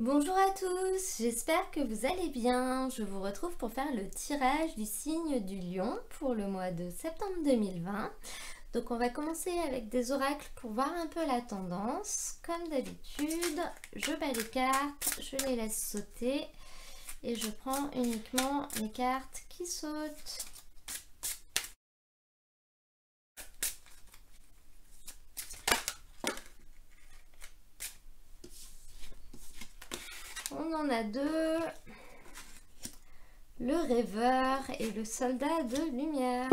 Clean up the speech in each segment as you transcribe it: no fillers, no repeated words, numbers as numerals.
Bonjour à tous, j'espère que vous allez bien. Je vous retrouve pour faire le tirage du signe du lion pour le mois de septembre 2020. Donc on va commencer avec des oracles pour voir un peu la tendance. Comme d'habitude, je bats les cartes, je les laisse sauter et je prends uniquement les cartes qui sautent. On en a deux, le rêveur et le soldat de lumière.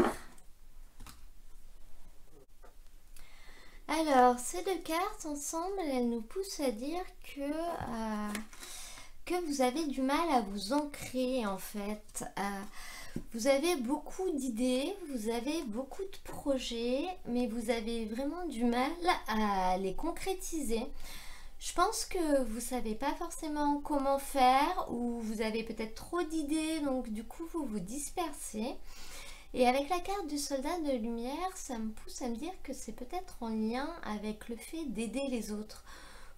Alors, ces deux cartes ensemble, elles nous poussent à dire que vous avez du mal à vous ancrer en fait. Vous avez beaucoup d'idées, vous avez beaucoup de projets, mais vous avez vraiment du mal à les concrétiser. Je pense que vous ne savez pas forcément comment faire ou vous avez peut-être trop d'idées, donc du coup vous vous dispersez. Et avec la carte du soldat de lumière, ça me pousse à me dire que c'est peut-être en lien avec le fait d'aider les autres.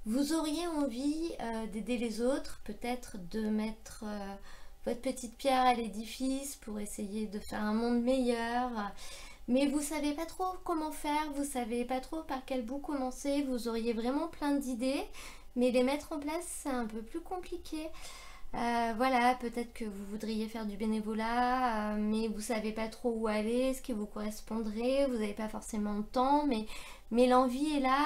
Vous auriez envie d'aider les autres, peut-être de mettre votre petite pierre à l'édifice pour essayer de faire un monde meilleur. Mais vous savez pas trop comment faire, vous savez pas trop par quel bout commencer, vous auriez vraiment plein d'idées, mais les mettre en place c'est un peu plus compliqué. Voilà, peut-être que vous voudriez faire du bénévolat, mais vous savez pas trop où aller, ce qui vous correspondrait, vous n'avez pas forcément le temps, mais l'envie est là,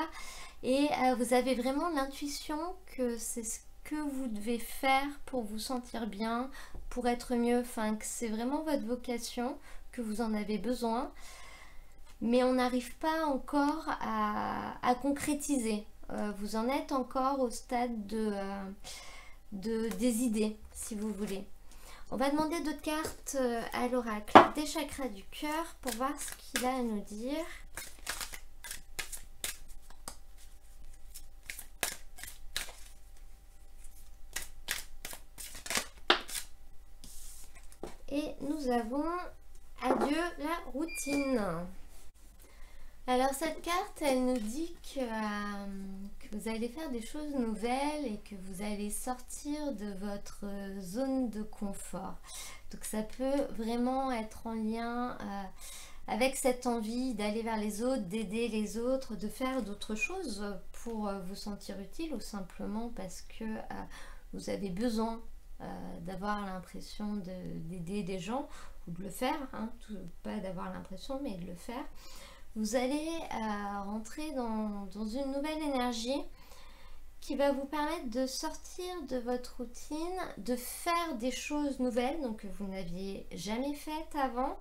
et vous avez vraiment l'intuition que c'est ce que vous devez faire pour vous sentir bien, pour être mieux, enfin que c'est vraiment votre vocation, que vous en avez besoin, mais on n'arrive pas encore à concrétiser. Vous en êtes encore au stade des idées, si vous voulez. On va demander d'autres cartes à l'oracle des chakras du cœur pour voir ce qu'il a à nous dire. Et nous avons adieu la routine. Alors cette carte, elle nous dit que vous allez faire des choses nouvelles et que vous allez sortir de votre zone de confort. Donc ça peut vraiment être en lien avec cette envie d'aller vers les autres, d'aider les autres, de faire d'autres choses pour vous sentir utile ou simplement parce que vous avez besoin d'avoir l'impression d'aider des gens ou de le faire, hein, pas d'avoir l'impression mais de le faire. Vous allez rentrer dans une nouvelle énergie qui va vous permettre de sortir de votre routine, de faire des choses nouvelles donc que vous n'aviez jamais faites avant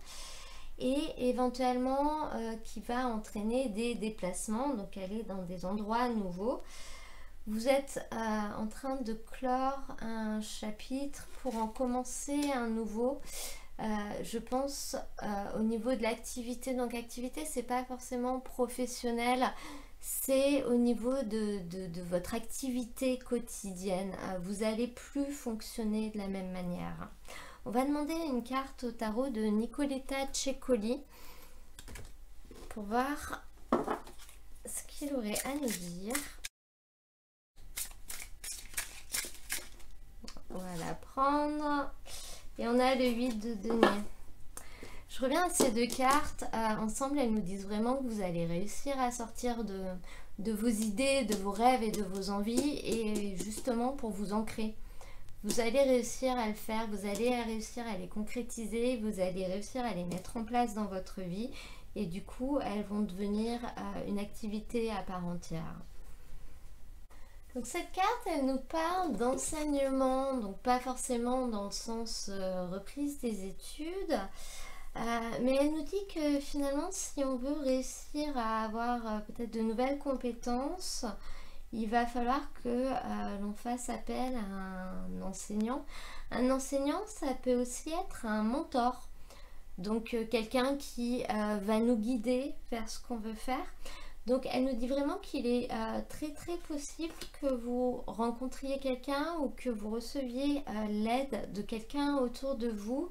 et éventuellement qui va entraîner des déplacements, donc aller dans des endroits nouveaux. Vous êtes en train de clore un chapitre pour en commencer un nouveau. Je pense au niveau de l'activité, donc activité c'est pas forcément professionnel, c'est au niveau de votre activité quotidienne. Vous allez plus fonctionner de la même manière. On va demander une carte au tarot de Nicoletta Ceccoli pour voir ce qu'il aurait à nous dire. On va la prendre. Et on a le 8 de denier. Je reviens à ces deux cartes. Ensemble, elles nous disent vraiment que vous allez réussir à sortir de vos idées, de vos rêves et de vos envies. Et justement pour vous ancrer. Vous allez réussir à le faire. Vous allez réussir à les concrétiser. Vous allez réussir à les mettre en place dans votre vie. Et du coup, elles vont devenir une activité à part entière. Donc cette carte, elle nous parle d'enseignement, donc pas forcément dans le sens reprise des études, mais elle nous dit que finalement si on veut réussir à avoir peut-être de nouvelles compétences, il va falloir que l'on fasse appel à un enseignant. Un enseignant, ça peut aussi être un mentor, donc quelqu'un qui va nous guider vers ce qu'on veut faire. Donc elle nous dit vraiment qu'il est très très possible que vous rencontriez quelqu'un ou que vous receviez l'aide de quelqu'un autour de vous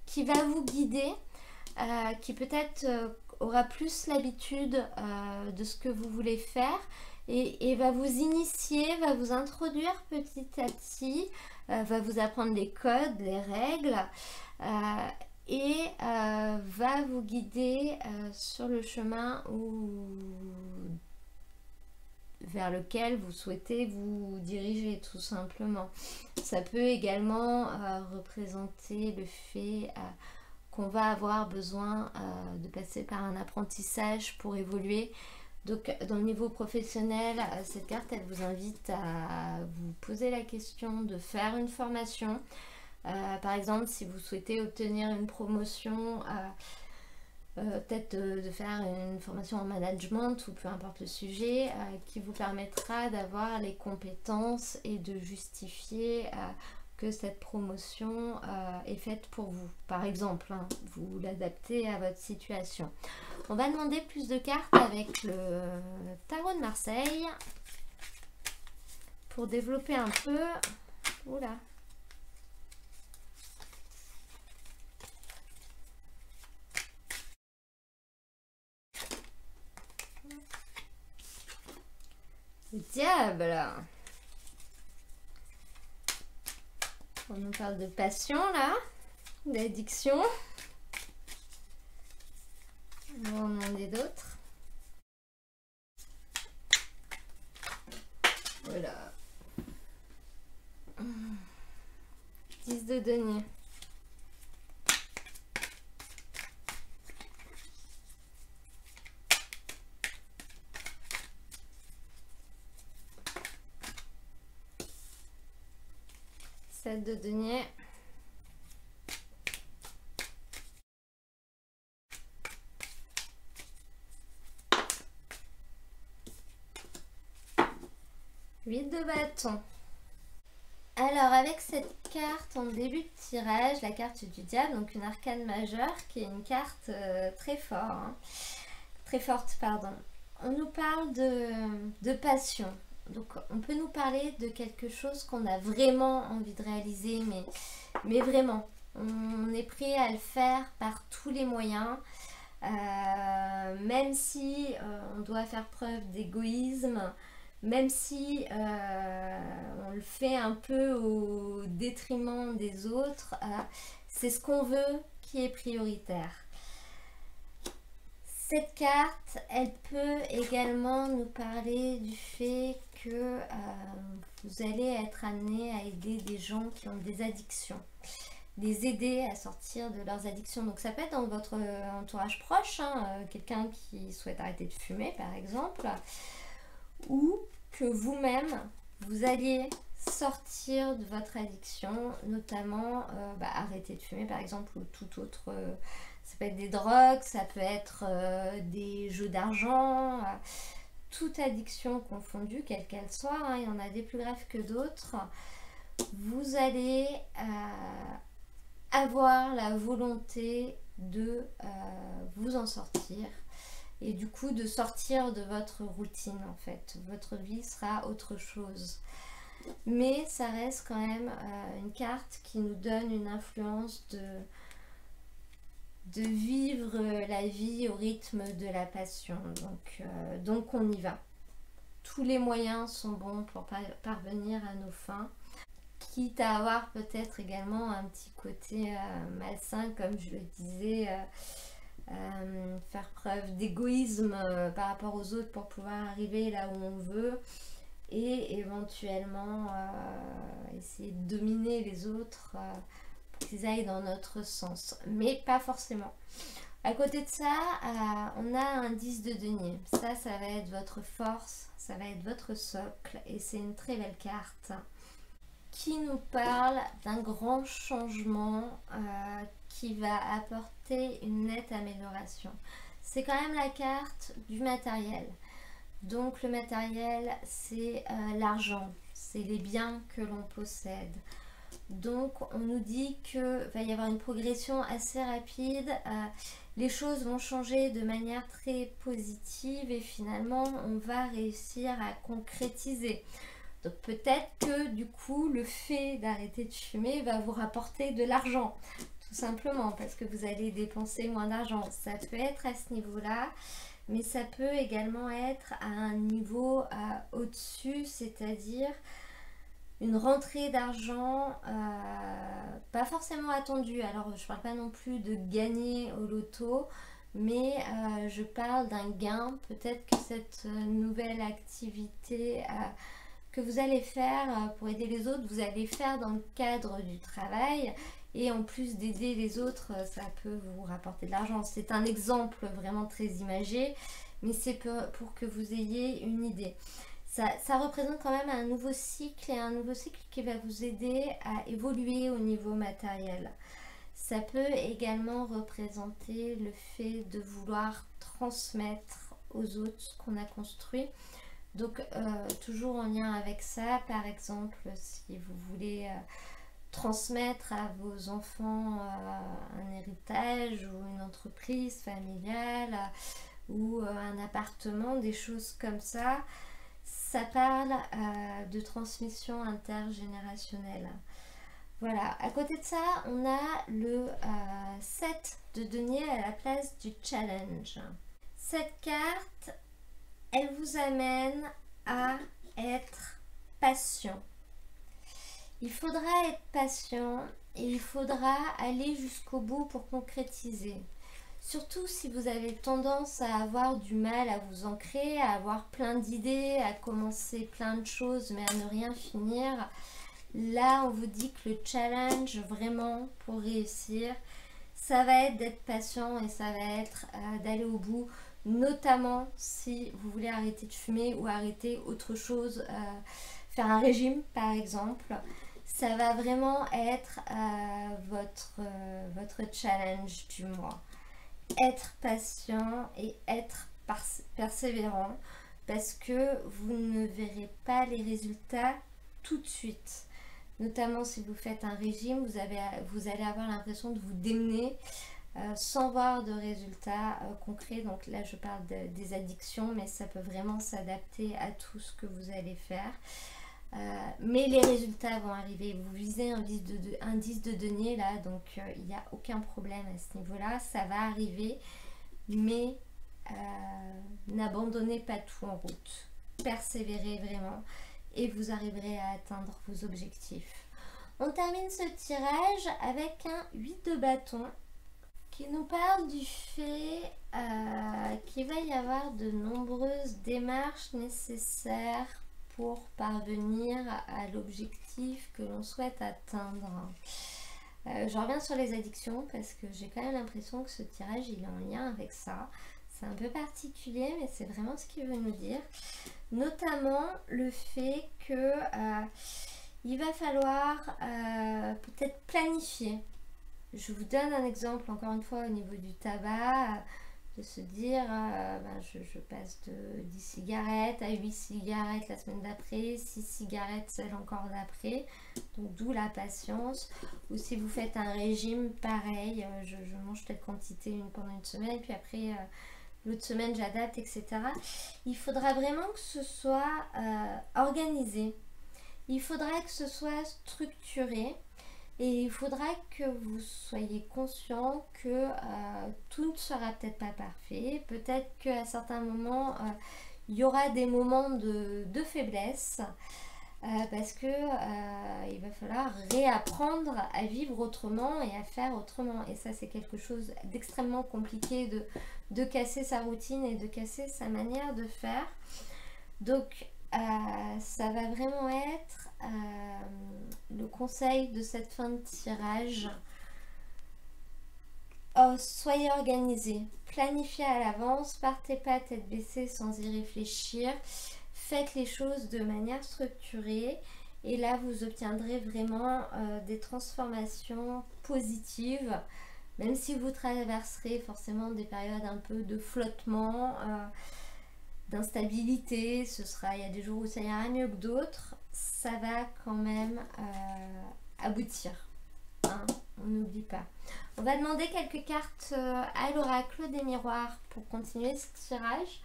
qui va vous guider, qui peut-être aura plus l'habitude de ce que vous voulez faire et va vous initier, va vous introduire petit à petit, va vous apprendre les codes, les règles et va vous guider sur le chemin vers lequel vous souhaitez vous diriger tout simplement. Ça peut également représenter le fait qu'on va avoir besoin de passer par un apprentissage pour évoluer. Donc dans le niveau professionnel, cette carte elle vous invite à vous poser la question de faire une formation. Par exemple, si vous souhaitez obtenir une promotion, peut-être de faire une formation en management ou peu importe le sujet, qui vous permettra d'avoir les compétences et de justifier que cette promotion est faite pour vous. Par exemple, hein, vous l'adaptez à votre situation. On va demander plus de cartes avec le tarot de Marseille pour développer un peu. Oula. Le diable. On nous parle de passion là, d'addiction. On va en demander d'autres. Voilà. 10 de denier. De denier. Huit de bâton. Alors avec cette carte en début de tirage, la carte du diable, donc une arcane majeure qui est une carte très forte, pardon. On nous parle de passion. Donc on peut nous parler de quelque chose qu'on a vraiment envie de réaliser, mais vraiment, on est prêt à le faire par tous les moyens, même si on doit faire preuve d'égoïsme, même si on le fait un peu au détriment des autres, c'est ce qu'on veut qui est prioritaire. Cette carte, elle peut également nous parler du fait que vous allez être amené à aider des gens qui ont des addictions, les aider à sortir de leurs addictions. Donc ça peut être dans votre entourage proche, hein, quelqu'un qui souhaite arrêter de fumer par exemple, ou que vous-même, vous alliez sortir de votre addiction, notamment arrêter de fumer par exemple, ou tout autre... ça peut être des drogues, ça peut être des jeux d'argent, toute addiction confondue, quelle qu'elle soit, hein, il y en a des plus graves que d'autres. Vous allez avoir la volonté de vous en sortir et du coup de sortir de votre routine en fait. Votre vie sera autre chose. Mais ça reste quand même une carte qui nous donne une influence de vivre la vie au rythme de la passion. Donc on y va. Tous les moyens sont bons pour parvenir à nos fins. Quitte à avoir peut-être également un petit côté malsain, comme je le disais, faire preuve d'égoïsme par rapport aux autres pour pouvoir arriver là où on veut. Et éventuellement essayer de dominer les autres pour qu'ils aillent dans notre sens, mais pas forcément. À côté de ça, on a un 10 de denier. Ça va être votre force, ça va être votre socle, et c'est une très belle carte qui nous parle d'un grand changement qui va apporter une nette amélioration. C'est quand même la carte du matériel. Donc le matériel, c'est l'argent, c'est les biens que l'on possède. Donc on nous dit qu'il va y avoir une progression assez rapide, les choses vont changer de manière très positive et finalement on va réussir à concrétiser. Donc peut-être que du coup le fait d'arrêter de fumer va vous rapporter de l'argent, tout simplement parce que vous allez dépenser moins d'argent. Ça peut être à ce niveau-là. mais ça peut également être à un niveau au-dessus, c'est-à-dire une rentrée d'argent pas forcément attendue. Alors je parle pas non plus de gagner au loto, mais je parle d'un gain. Peut-être que cette nouvelle activité que vous allez faire pour aider les autres, vous allez faire dans le cadre du travail, et en plus d'aider les autres, ça peut vous rapporter de l'argent. C'est un exemple vraiment très imagé, mais c'est pour que vous ayez une idée. Ça représente quand même un nouveau cycle, et un nouveau cycle qui va vous aider à évoluer au niveau matériel. Ça peut également représenter le fait de vouloir transmettre aux autres ce qu'on a construit. Donc toujours en lien avec ça, par exemple, si vous voulez transmettre à vos enfants un héritage ou une entreprise familiale ou un appartement, des choses comme ça, ça parle de transmission intergénérationnelle. Voilà, à côté de ça, on a le 7 de denier à la place du challenge. Cette carte, elle vous amène à être patient. Il faudra être patient et il faudra aller jusqu'au bout pour concrétiser. Surtout si vous avez tendance à avoir du mal à vous ancrer, à avoir plein d'idées, à commencer plein de choses mais à ne rien finir. Là, on vous dit que le challenge vraiment pour réussir, ça va être d'être patient et ça va être d'aller au bout, notamment si vous voulez arrêter de fumer ou arrêter autre chose, faire un régime par exemple. Ça va vraiment être votre challenge du mois. Être patient et être persévérant, parce que vous ne verrez pas les résultats tout de suite. Notamment si vous faites un régime, vous allez avoir l'impression de vous démener sans voir de résultats concrets. Donc là je parle des addictions, mais ça peut vraiment s'adapter à tout ce que vous allez faire. Mais les résultats vont arriver. Vous visez un 10 de denier là, donc il n'y a aucun problème à ce niveau là, ça va arriver, mais n'abandonnez pas tout en route, persévérez vraiment et vous arriverez à atteindre vos objectifs. On termine ce tirage avec un 8 de bâton qui nous parle du fait qu'il va y avoir de nombreuses démarches nécessaires pour parvenir à l'objectif que l'on souhaite atteindre. Je reviens sur les addictions parce que j'ai quand même l'impression que ce tirage il est en lien avec ça. C'est un peu particulier, mais c'est vraiment ce qu'il veut nous dire. Notamment le fait que il va falloir peut-être planifier. Je vous donne un exemple encore une fois au niveau du tabac, de se dire je passe de 10 cigarettes à 8 cigarettes la semaine d'après, 6 cigarettes celle encore d'après, donc d'où la patience. Ou si vous faites un régime, pareil, je mange telle quantité pendant une semaine, puis après l'autre semaine j'adapte, etc. Il faudra vraiment que ce soit organisé, il faudra que ce soit structuré. Et il faudra que vous soyez conscient que tout ne sera peut-être pas parfait. Peut-être qu'à certains moments, il y aura des moments de faiblesse. Parce que il va falloir réapprendre à vivre autrement et à faire autrement. Et ça, c'est quelque chose d'extrêmement compliqué de casser sa routine et de casser sa manière de faire. Donc, ça va vraiment être le conseil de cette fin de tirage. Soyez organisés, planifiez à l'avance, partez pas tête baissée sans y réfléchir, faites les choses de manière structurée et là vous obtiendrez vraiment des transformations positives, même si vous traverserez forcément des périodes un peu de flottement, d'instabilité. Il y a des jours où ça ira mieux que d'autres, ça va quand même aboutir, hein, on n'oublie pas. On va demander quelques cartes à l'oracle des miroirs pour continuer ce tirage,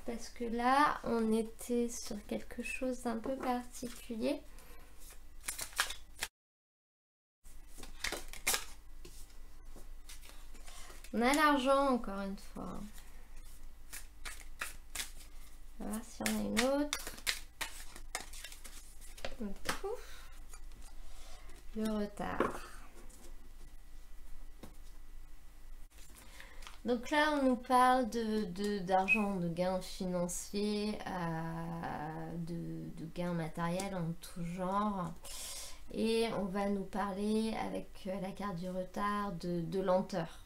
parce que là on était sur quelque chose d'un peu particulier. On a l'argent encore une fois. On va voir si on a une autre. Ouf. Le retard. Donc là, on nous parle d'argent, de gains financiers, de gains matériels en tout genre. Et on va nous parler avec la carte du retard de lenteur.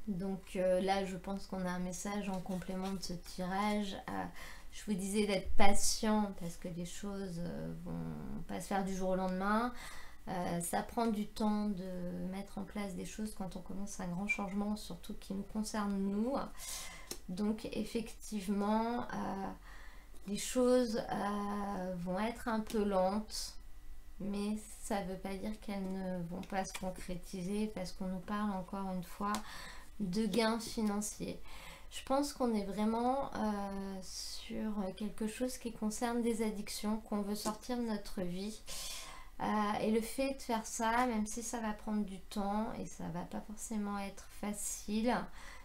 Donc là, je pense qu'on a un message en complément de ce tirage. Je vous disais d'être patient parce que les choses vont pas se faire du jour au lendemain. Ça prend du temps de mettre en place des choses quand on commence un grand changement, surtout qui nous concerne nous. Donc effectivement, les choses vont être un peu lentes, mais ça ne veut pas dire qu'elles ne vont pas se concrétiser parce qu'on nous parle encore une fois de gains financiers. Je pense qu'on est vraiment sur quelque chose qui concerne des addictions qu'on veut sortir de notre vie. Et le fait de faire ça, même si ça va prendre du temps et ça va pas forcément être facile,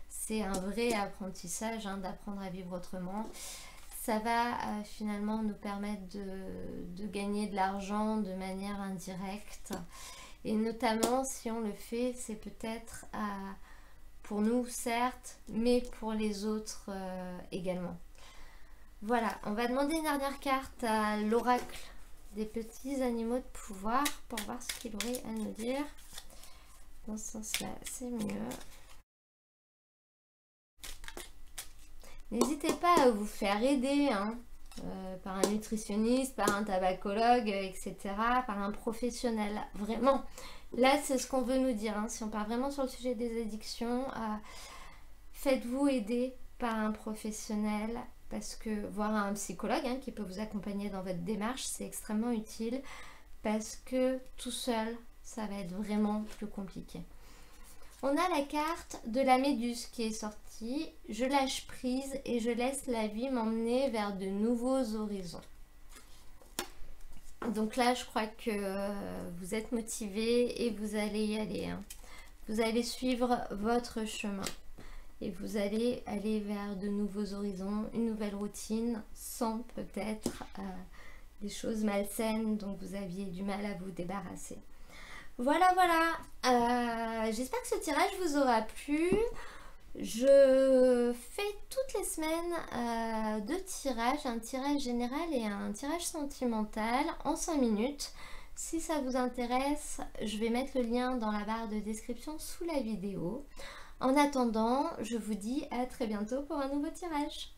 c'est un vrai apprentissage d'apprendre à vivre autrement. Ça va finalement nous permettre de gagner de l'argent de manière indirecte. Et notamment si on le fait, c'est peut-être pour nous certes, mais pour les autres également. Voilà, on va demander une dernière carte à l'oracle des petits animaux de pouvoir pour voir ce qu'il aurait à nous dire. Dans ce sens-là, c'est mieux. N'hésitez pas à vous faire aider par un nutritionniste, par un tabacologue, etc., par un professionnel. Vraiment, là, c'est ce qu'on veut nous dire. Si on part vraiment sur le sujet des addictions, faites-vous aider par un professionnel. Parce que voir un psychologue qui peut vous accompagner dans votre démarche, c'est extrêmement utile parce que tout seul, ça va être vraiment plus compliqué. On a la carte de la Méduse qui est sortie. Je lâche prise et je laisse la vie m'emmener vers de nouveaux horizons. Donc là, je crois que vous êtes motivé et vous allez y aller. Vous allez suivre votre chemin. Et vous allez aller vers de nouveaux horizons, une nouvelle routine, sans peut-être des choses malsaines dont vous aviez du mal à vous débarrasser. Voilà, voilà. J'espère que ce tirage vous aura plu. Je fais toutes les semaines deux tirages, un tirage général et un tirage sentimental en 5 minutes. Si ça vous intéresse, je vais mettre le lien dans la barre de description sous la vidéo. En attendant, je vous dis à très bientôt pour un nouveau tirage.